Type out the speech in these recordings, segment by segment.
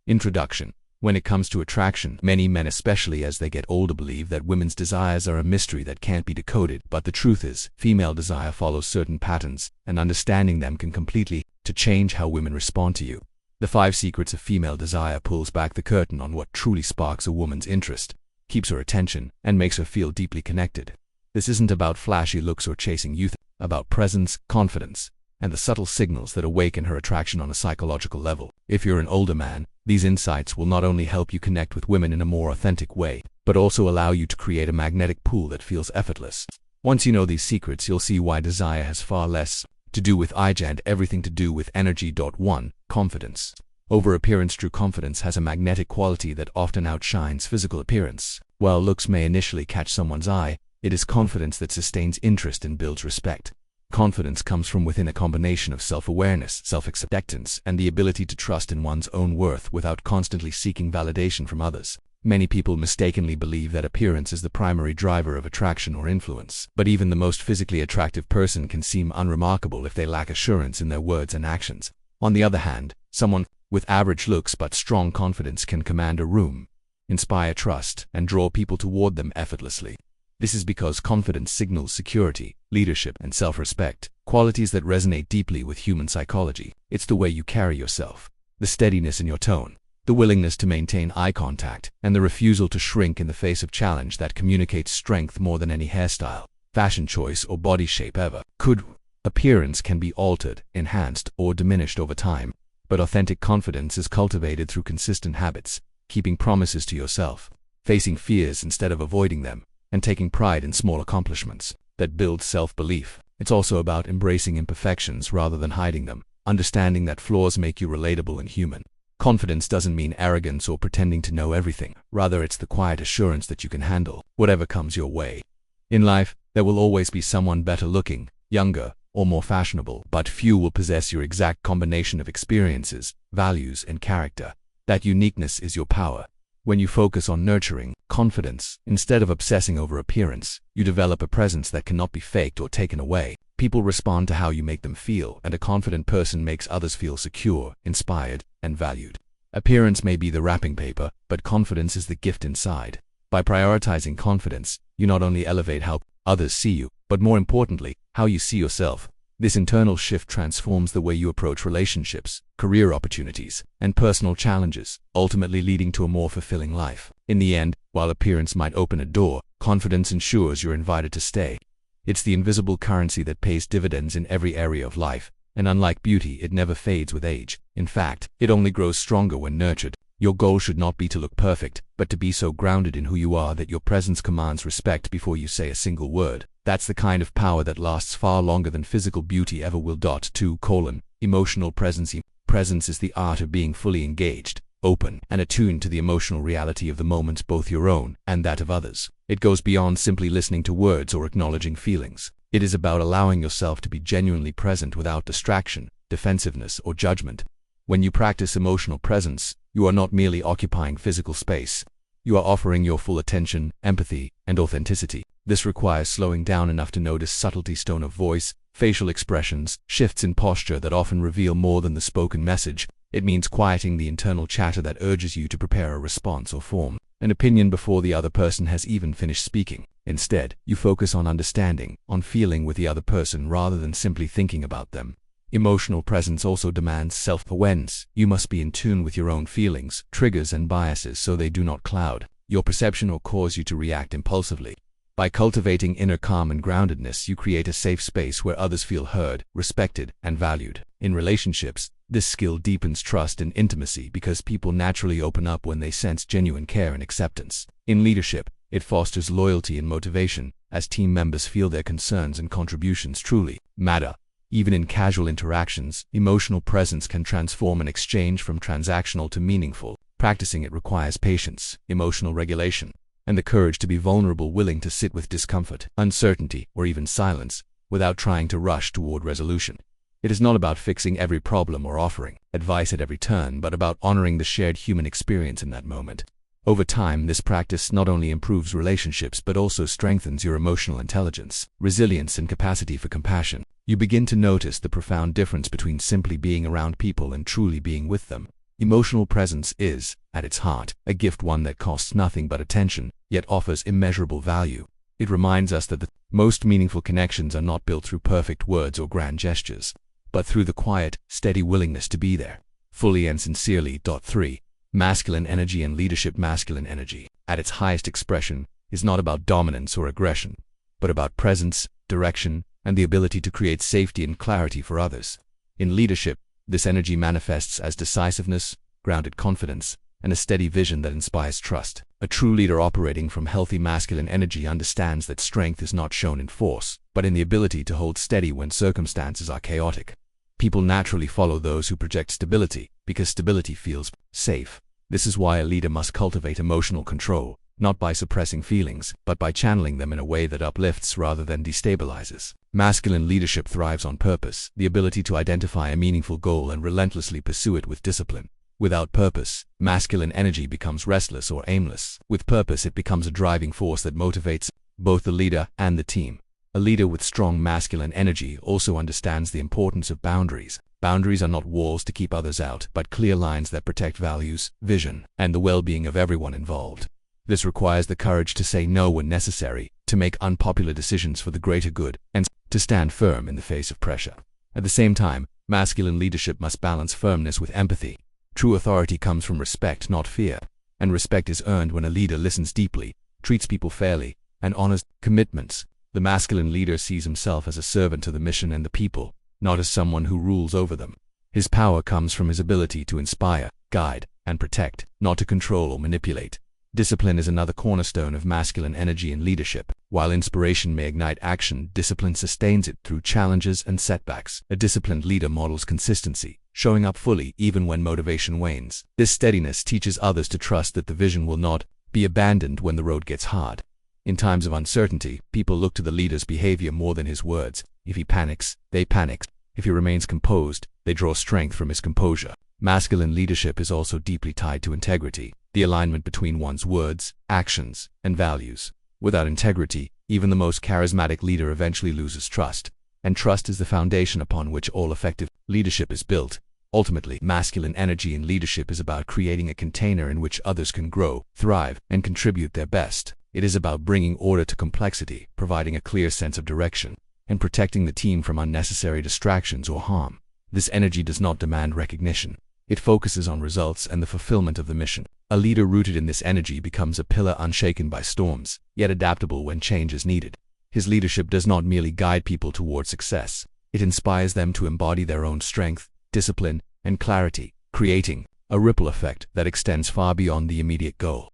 Introduction. When it comes to attraction, many men, especially as they get older, believe that women's desires are a mystery that can't be decoded. But the truth is, female desire follows certain patterns, and understanding them can completely change how women respond to you. The 5 secrets of female desire pulls back the curtain on what truly sparks a woman's interest, keeps her attention, and makes her feel deeply connected. This isn't about flashy looks or chasing youth, about presence, confidence, and the subtle signals that awaken her attraction on a psychological level. If you're an older man, these insights will not only help you connect with women in a more authentic way, but also allow you to create a magnetic pull that feels effortless. Once you know these secrets, you'll see why desire has far less to do with eye and everything to do with energy. 1. Confidence. Over appearance. True confidence has a magnetic quality that often outshines physical appearance. While looks may initially catch someone's eye, it is confidence that sustains interest and builds respect. Confidence comes from within, a combination of self-awareness, self-acceptance, and the ability to trust in one's own worth without constantly seeking validation from others. Many people mistakenly believe that appearance is the primary driver of attraction or influence. But even the most physically attractive person can seem unremarkable if they lack assurance in their words and actions. On the other hand, someone with average looks but strong confidence can command a room, inspire trust, and draw people toward them effortlessly. This is because confidence signals security, leadership, and self-respect, qualities that resonate deeply with human psychology. It's the way you carry yourself, the steadiness in your tone, the willingness to maintain eye contact, and the refusal to shrink in the face of challenge that communicates strength more than any hairstyle, fashion choice, or body shape ever could. Appearance can be altered, enhanced, or diminished over time, but authentic confidence is cultivated through consistent habits, keeping promises to yourself, facing fears instead of avoiding them, and taking pride in small accomplishments that build self-belief. It's also about embracing imperfections rather than hiding them, understanding that flaws make you relatable and human. Confidence doesn't mean arrogance or pretending to know everything. Rather, it's the quiet assurance that you can handle whatever comes your way. In life, there will always be someone better looking, younger, or more fashionable, but few will possess your exact combination of experiences, values, and character. That uniqueness is your power. When you focus on nurturing confidence instead of obsessing over appearance, you develop a presence that cannot be faked or taken away. People respond to how you make them feel, and a confident person makes others feel secure, inspired, and valued. Appearance may be the wrapping paper, but confidence is the gift inside. By prioritizing confidence, you not only elevate how others see you, but more importantly, how you see yourself. This internal shift transforms the way you approach relationships, career opportunities, and personal challenges, ultimately leading to a more fulfilling life. In the end, while appearance might open a door, confidence ensures you're invited to stay. It's the invisible currency that pays dividends in every area of life, and unlike beauty, it never fades with age. In fact, it only grows stronger when nurtured. Your goal should not be to look perfect, but to be so grounded in who you are that your presence commands respect before you say a single word. That's the kind of power that lasts far longer than physical beauty ever will. 2. Emotional presence. Presence is the art of being fully engaged, open, and attuned to the emotional reality of the moment, both your own and that of others. It goes beyond simply listening to words or acknowledging feelings. It is about allowing yourself to be genuinely present without distraction, defensiveness, or judgment. When you practice emotional presence, you are not merely occupying physical space. You are offering your full attention, empathy, and authenticity. This requires slowing down enough to notice subtleties, tone of voice, facial expressions, shifts in posture that often reveal more than the spoken message. It means quieting the internal chatter that urges you to prepare a response or form an opinion before the other person has even finished speaking. Instead, you focus on understanding, on feeling with the other person rather than simply thinking about them. Emotional presence also demands self-awareness. You must be in tune with your own feelings, triggers, and biases so they do not cloud your perception or cause you to react impulsively. By cultivating inner calm and groundedness, you create a safe space where others feel heard, respected, and valued. In relationships, this skill deepens trust and intimacy because people naturally open up when they sense genuine care and acceptance. In leadership, it fosters loyalty and motivation, as team members feel their concerns and contributions truly matter. Even in casual interactions, emotional presence can transform an exchange from transactional to meaningful. Practicing it requires patience, emotional regulation, and the courage to be vulnerable, willing to sit with discomfort, uncertainty, or even silence, without trying to rush toward resolution. It is not about fixing every problem or offering advice at every turn, but about honoring the shared human experience in that moment. Over time, this practice not only improves relationships but also strengthens your emotional intelligence, resilience, and capacity for compassion. You begin to notice the profound difference between simply being around people and truly being with them. Emotional presence is, at its heart, a gift, one that costs nothing but attention, yet offers immeasurable value. It reminds us that the most meaningful connections are not built through perfect words or grand gestures, but through the quiet, steady willingness to be there, fully and sincerely. 3. Masculine energy and leadership. Masculine energy, at its highest expression, is not about dominance or aggression, but about presence, direction, and the ability to create safety and clarity for others. In leadership, this energy manifests as decisiveness, grounded confidence, and a steady vision that inspires trust. A true leader operating from healthy masculine energy understands that strength is not shown in force, but in the ability to hold steady when circumstances are chaotic. People naturally follow those who project stability, because stability feels safe. This is why a leader must cultivate emotional control, not by suppressing feelings, but by channeling them in a way that uplifts rather than destabilizes. Masculine leadership thrives on purpose, the ability to identify a meaningful goal and relentlessly pursue it with discipline. Without purpose, masculine energy becomes restless or aimless. With purpose, it becomes a driving force that motivates both the leader and the team. A leader with strong masculine energy also understands the importance of boundaries. Boundaries are not walls to keep others out, but clear lines that protect values, vision, and the well-being of everyone involved. This requires the courage to say no when necessary, to make unpopular decisions for the greater good, and to stand firm in the face of pressure. At the same time, masculine leadership must balance firmness with empathy. True authority comes from respect, not fear, and respect is earned when a leader listens deeply, treats people fairly, and honors commitments. The masculine leader sees himself as a servant to the mission and the people, not as someone who rules over them. His power comes from his ability to inspire, guide, and protect, not to control or manipulate. Discipline is another cornerstone of masculine energy in leadership. While inspiration may ignite action, discipline sustains it through challenges and setbacks. A disciplined leader models consistency, showing up fully even when motivation wanes. This steadiness teaches others to trust that the vision will not be abandoned when the road gets hard. In times of uncertainty, people look to the leader's behavior more than his words. If he panics, they panic. If he remains composed, they draw strength from his composure. Masculine leadership is also deeply tied to integrity, the alignment between one's words, actions, and values. Without integrity, even the most charismatic leader eventually loses trust, and trust is the foundation upon which all effective leadership is built. Ultimately, masculine energy in leadership is about creating a container in which others can grow, thrive, and contribute their best. It is about bringing order to complexity, providing a clear sense of direction, and protecting the team from unnecessary distractions or harm. This energy does not demand recognition. It focuses on results and the fulfillment of the mission. A leader rooted in this energy becomes a pillar unshaken by storms, yet adaptable when change is needed. His leadership does not merely guide people toward success. It inspires them to embody their own strength, discipline, and clarity, creating a ripple effect that extends far beyond the immediate goal.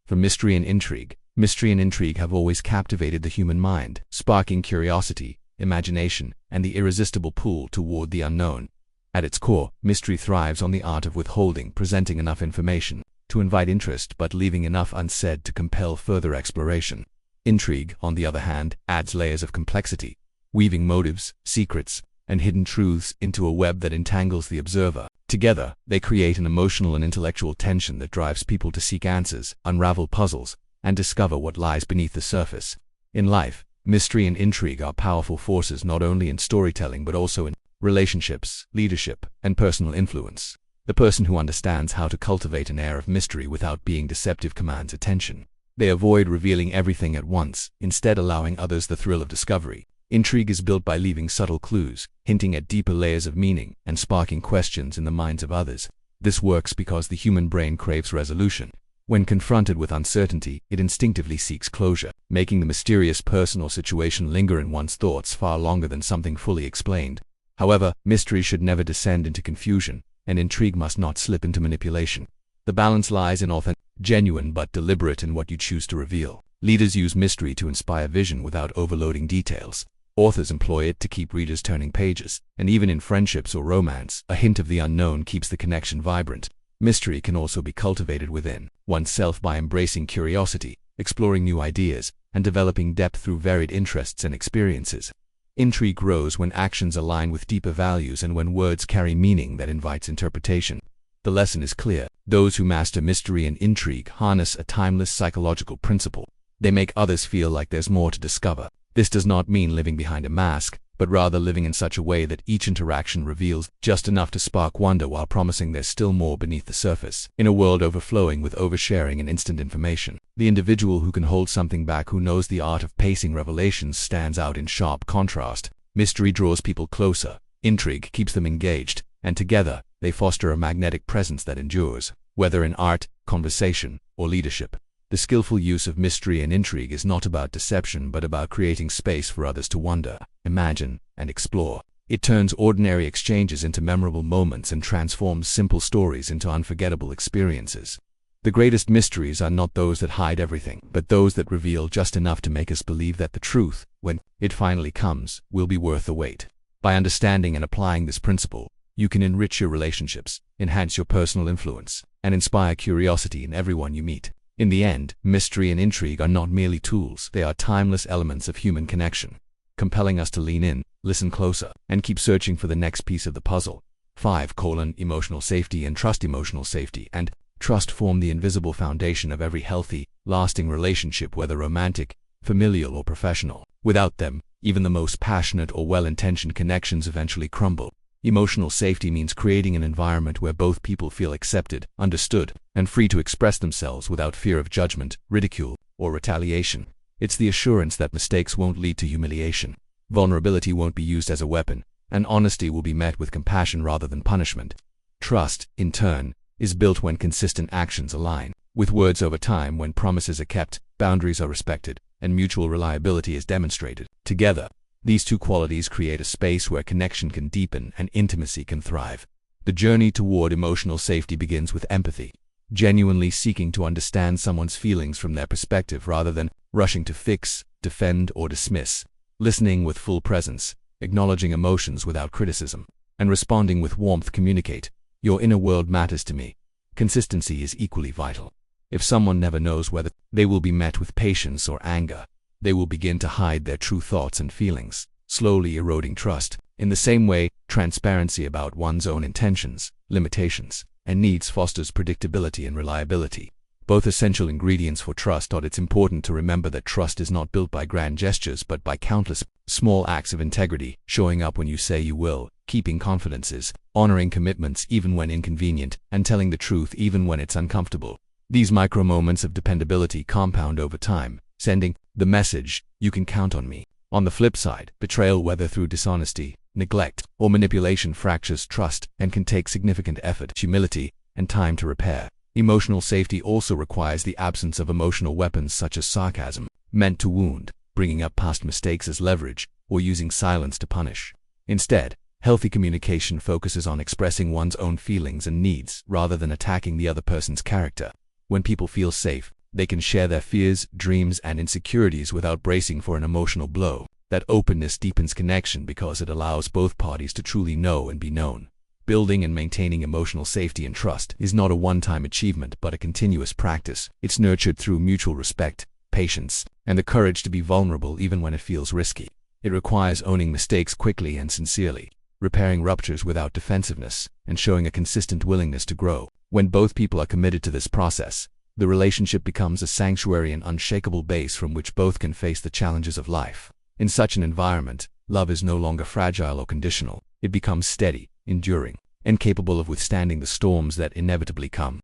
For mystery and intrigue. Mystery and intrigue have always captivated the human mind, sparking curiosity, imagination, and the irresistible pull toward the unknown. At its core, mystery thrives on the art of withholding, presenting enough information to invite interest but leaving enough unsaid to compel further exploration. Intrigue, on the other hand, adds layers of complexity, weaving motives, secrets, and hidden truths into a web that entangles the observer. Together, they create an emotional and intellectual tension that drives people to seek answers, unravel puzzles, and discover what lies beneath the surface. In life, mystery and intrigue are powerful forces not only in storytelling but also in relationships, leadership, and personal influence. The person who understands how to cultivate an air of mystery without being deceptive commands attention. They avoid revealing everything at once, instead allowing others the thrill of discovery. Intrigue is built by leaving subtle clues, hinting at deeper layers of meaning, and sparking questions in the minds of others. This works because the human brain craves resolution. When confronted with uncertainty, it instinctively seeks closure, making the mysterious person or situation linger in one's thoughts far longer than something fully explained. However, mystery should never descend into confusion, and intrigue must not slip into manipulation. The balance lies in authentic, genuine but deliberate in what you choose to reveal. Leaders use mystery to inspire vision without overloading details. Authors employ it to keep readers turning pages, and even in friendships or romance, a hint of the unknown keeps the connection vibrant. Mystery can also be cultivated within oneself by embracing curiosity, exploring new ideas, and developing depth through varied interests and experiences. Intrigue grows when actions align with deeper values and when words carry meaning that invites interpretation. The lesson is clear. Those who master mystery and intrigue harness a timeless psychological principle. They make others feel like there's more to discover. This does not mean living behind a mask, but rather living in such a way that each interaction reveals just enough to spark wonder while promising there's still more beneath the surface. In a world overflowing with oversharing and instant information, the individual who can hold something back, who knows the art of pacing revelations, stands out in sharp contrast. Mystery draws people closer, intrigue keeps them engaged, and together, they foster a magnetic presence that endures. Whether in art, conversation, or leadership, the skillful use of mystery and intrigue is not about deception but about creating space for others to wonder, imagine, and explore. It turns ordinary exchanges into memorable moments and transforms simple stories into unforgettable experiences. The greatest mysteries are not those that hide everything, but those that reveal just enough to make us believe that the truth, when it finally comes, will be worth the wait. By understanding and applying this principle, you can enrich your relationships, enhance your personal influence, and inspire curiosity in everyone you meet. In the end, mystery and intrigue are not merely tools, they are timeless elements of human connection, compelling us to lean in, listen closer, and keep searching for the next piece of the puzzle. 5. Emotional safety and trust. Emotional safety and trust form the invisible foundation of every healthy, lasting relationship, whether romantic, familial, or professional. Without them, even the most passionate or well-intentioned connections eventually crumble. Emotional safety means creating an environment where both people feel accepted, understood, and free to express themselves without fear of judgment, ridicule, or retaliation. It's the assurance that mistakes won't lead to humiliation, vulnerability won't be used as a weapon, and honesty will be met with compassion rather than punishment. Trust, in turn, is built when consistent actions align with words over time, when promises are kept, boundaries are respected, and mutual reliability is demonstrated. Together, these two qualities create a space where connection can deepen and intimacy can thrive. The journey toward emotional safety begins with empathy, genuinely seeking to understand someone's feelings from their perspective rather than rushing to fix, defend, or dismiss. Listening with full presence, acknowledging emotions without criticism, and responding with warmth communicate, "Your inner world matters to me." Consistency is equally vital. If someone never knows whether they will be met with patience or anger, they will begin to hide their true thoughts and feelings, slowly eroding trust. In the same way, transparency about one's own intentions, limitations, and needs fosters predictability and reliability, both essential ingredients for trust. It's important to remember that trust is not built by grand gestures but by countless small acts of integrity, showing up when you say you will, keeping confidences, honoring commitments even when inconvenient, and telling the truth even when it's uncomfortable. These micro moments of dependability compound over time, sending the message, "You can count on me." On the flip side, betrayal, whether through dishonesty, neglect, or manipulation, fractures trust and can take significant effort, humility, and time to repair. Emotional safety also requires the absence of emotional weapons such as sarcasm, meant to wound, bringing up past mistakes as leverage, or using silence to punish. Instead, healthy communication focuses on expressing one's own feelings and needs rather than attacking the other person's character. When people feel safe, they can share their fears, dreams, and insecurities without bracing for an emotional blow. That openness deepens connection because it allows both parties to truly know and be known. Building and maintaining emotional safety and trust is not a one-time achievement but a continuous practice. It's nurtured through mutual respect, patience, and the courage to be vulnerable even when it feels risky. It requires owning mistakes quickly and sincerely, repairing ruptures without defensiveness, and showing a consistent willingness to grow. When both people are committed to this process, the relationship becomes a sanctuary and unshakable base from which both can face the challenges of life. In such an environment, love is no longer fragile or conditional. It becomes steady, enduring, and capable of withstanding the storms that inevitably come.